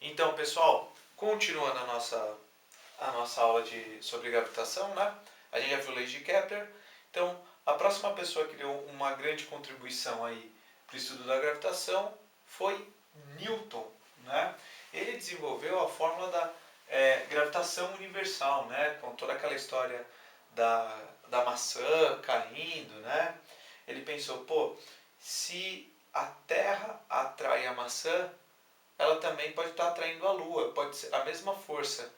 Então, pessoal, continuando a nossa aula sobre gravitação, né? A gente já viu leis de Kepler. Então, a próxima pessoa que deu uma grande contribuição aí para o estudo da gravitação foi Newton, né? Ele desenvolveu a fórmula da gravitação universal, né? Com toda aquela história da maçã caindo, né? Ele pensou, pô, se a Terra atrai a maçã, ela também pode estar atraindo a Lua. Pode ser a mesma força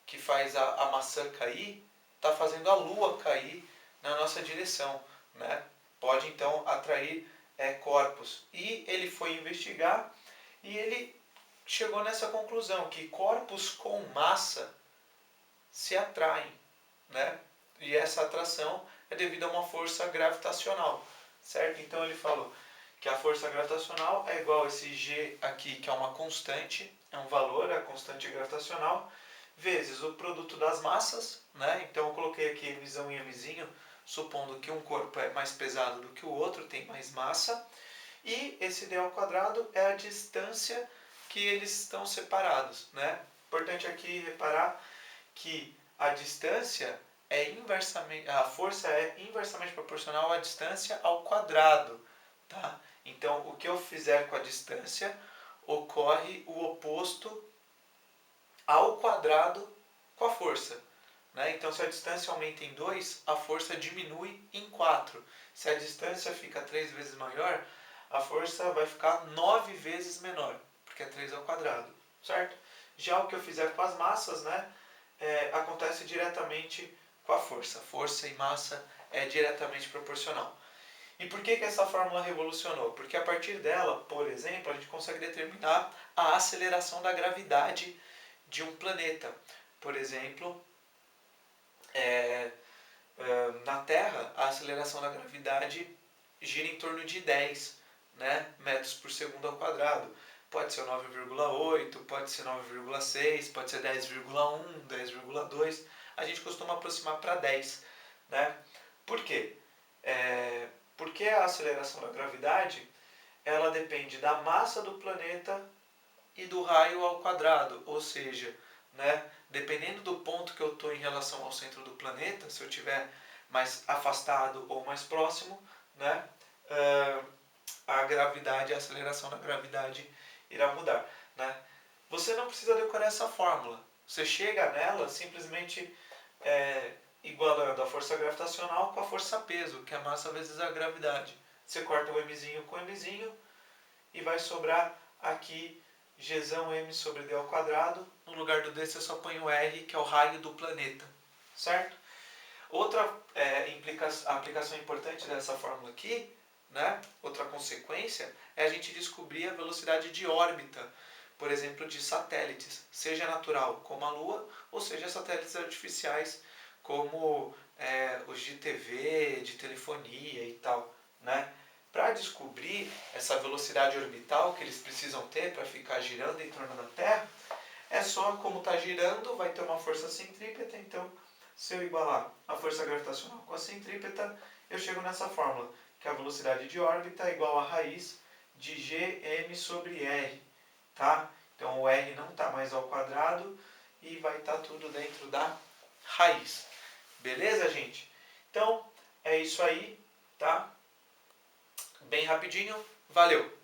que faz a maçã cair, está fazendo a Lua cair na nossa direção, né? Pode então atrair corpos. E ele foi investigar e ele chegou nessa conclusão que corpos com massa se atraem, né? E essa atração é devido a uma força gravitacional, certo? Então ele falou que a força gravitacional é igual a esse G aqui, que é uma constante, é um valor, a constante gravitacional, vezes o produto das massas, né? Então eu coloquei aqui Mzão e Mzinho, supondo que um corpo é mais pesado do que o outro, tem mais massa, e esse d ao quadrado é a distância que eles estão separados, né? Importante aqui reparar que a distância é inversamente, a força é inversamente proporcional à distância ao quadrado, tá? Então, o que eu fizer com a distância ocorre o oposto ao quadrado com a força, né? Então, se a distância aumenta em 2, a força diminui em 4. Se a distância fica 3 vezes maior, a força vai ficar 9 vezes menor, porque é 3 ao quadrado, certo? Já o que eu fizer com as massas, né, acontece diretamente com a força. Força e massa é diretamente proporcional. E por que essa fórmula revolucionou? Porque a partir dela, por exemplo, a gente consegue determinar a aceleração da gravidade de um planeta. Por exemplo, na Terra, a aceleração da gravidade gira em torno de 10, né, metros por segundo ao quadrado. Pode ser 9,8, pode ser 9,6, pode ser 10,1, 10,2. A gente costuma aproximar para 10. Né? Por quê? Porque a aceleração da gravidade ela depende da massa do planeta e do raio ao quadrado, ou seja, né, dependendo do ponto que eu estou em relação ao centro do planeta, se eu estiver mais afastado ou mais próximo, né, a gravidade, a aceleração da gravidade irá mudar. Né? Você não precisa decorar essa fórmula. Você chega nela simplesmente igualando a força gravitacional com a força peso, que é a massa vezes a gravidade. Você corta o mzinho com o mzinho e vai sobrar aqui Gzão m sobre d ao quadrado. No lugar do d você só põe o r, que é o raio do planeta. Certo? Outra aplicação importante dessa fórmula aqui, né, outra consequência, é a gente descobrir a velocidade de órbita, por exemplo, de satélites, seja natural, como a Lua, ou seja satélites artificiais, como os de TV, de telefonia e tal. Né? Para descobrir essa velocidade orbital que eles precisam ter para ficar girando em torno da Terra, é só como está girando, vai ter uma força centrípeta, então se eu igualar a força gravitacional com a centrípeta, eu chego nessa fórmula, que a velocidade de órbita é igual a raiz de Gm sobre R. Tá? Então o R não está mais ao quadrado e vai estar tudo dentro da raiz. Beleza, gente? Então, é isso aí, tá? Bem rapidinho, valeu!